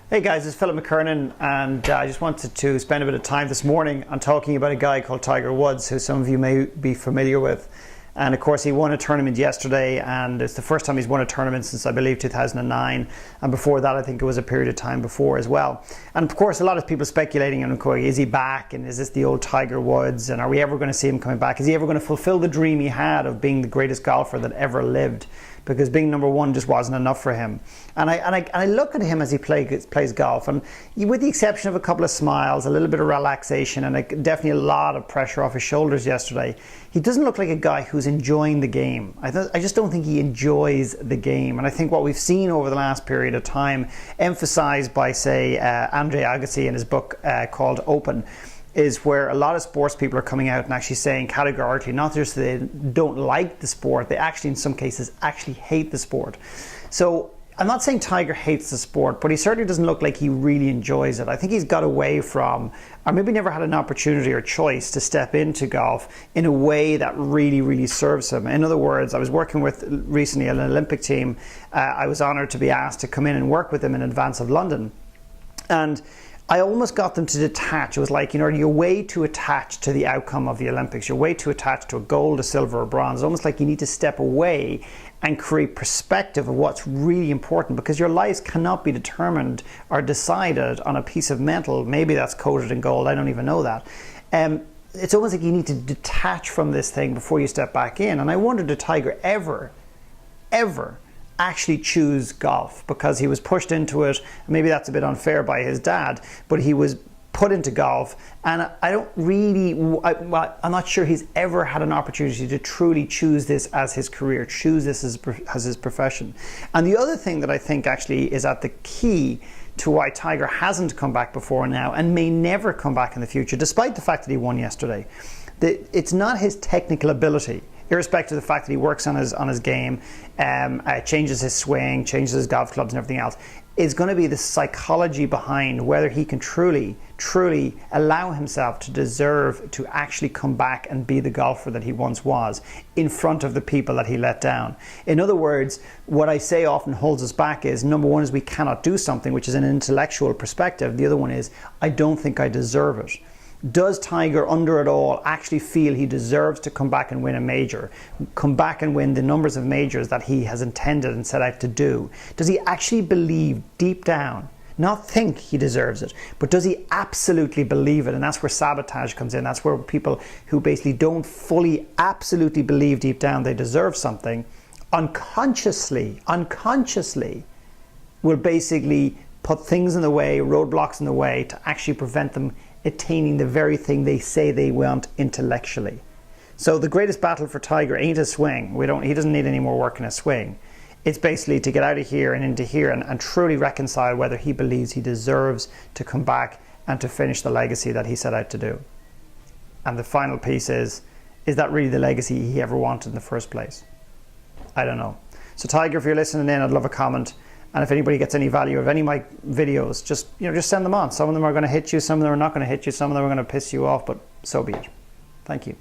Hey guys, it's Philip McKernan, and I just wanted to spend a bit of time this morning on talking about a guy called Tiger Woods, who some of you may be familiar with. And of course, he won a tournament yesterday, and it's the first time he's won a tournament since, I believe, 2009. And before that, I think it was a period of time before as well. And of course, a lot of people speculating and going, is he back? And is this the old Tiger Woods? And are we ever going to see him coming back? Is he ever going to fulfill the dream he had of being the greatest golfer that ever lived? Because being number one just wasn't enough for him. And I look at him as he plays golf, and with the exception of a couple of smiles, a little bit of relaxation, and definitely a lot of pressure off his shoulders yesterday, he doesn't look like a guy who's enjoying the game. I just don't think he enjoys the game. And I think what we've seen over the last period of time, emphasized by, say, Andre Agassi in his book called Open, is where a lot of sports people are coming out and actually saying categorically, not just that they don't like the sport, they actually in some cases actually hate the sport. So I'm not saying Tiger hates the sport, but he certainly doesn't look like he really enjoys it. I think he's got away from, or maybe never had an opportunity or choice to step into golf in a way that really serves him. In other words, I was working with recently an Olympic team. I was honored to be asked to come in and work with them in advance of London. And I almost got them to detach. It was like, you're way too attached to the outcome of the Olympics. You're way too attached to a gold, a silver, or bronze. It's almost like you need to step away and create perspective of what's really important, because your lives cannot be determined or decided on a piece of metal. Maybe that's coated in gold. I don't even know that. It's almost like you need to detach from this thing before you step back in. And I wonder, did Tiger ever actually choose golf? Because he was pushed into it. Maybe that's a bit unfair by his dad, but he was put into golf, and I'm not sure he's ever had an opportunity to truly choose this as his career, choose this as his profession. And the other thing that I think actually is at the key to why Tiger hasn't come back before now and may never come back in the future, despite the fact that he won yesterday, it's not his technical ability. Irrespective of the fact that he works on his game, changes his swing, changes his golf clubs and everything else, is going to be the psychology behind whether he can truly allow himself to deserve to actually come back and be the golfer that he once was in front of the people that he let down. In other words, what I say often holds us back is, number one is we cannot do something, which is an intellectual perspective. The other one is, I don't think I deserve it. Does Tiger, under it all, actually feel he deserves to come back and win a major? Come back and win the numbers of majors that he has intended and set out to do? Does he actually believe deep down, not think he deserves it, but does he absolutely believe it? And that's where sabotage comes in. That's where people who basically don't fully, absolutely believe deep down they deserve something, unconsciously will basically put things in the way, roadblocks in the way, to actually prevent them attaining the very thing they say they want intellectually. So the greatest battle for Tiger ain't his swing. He doesn't need any more work in his swing. It's basically to get out of here and into here and truly reconcile whether he believes he deserves to come back and to finish the legacy that he set out to do. And the final piece is that really the legacy he ever wanted in the first place? I don't know. So Tiger, if you're listening in, I'd love a comment. And if anybody gets any value of any of my videos, just send them on. Some of them are going to hit you, some of them are not going to hit you, some of them are going to piss you off, but so be it. Thank you.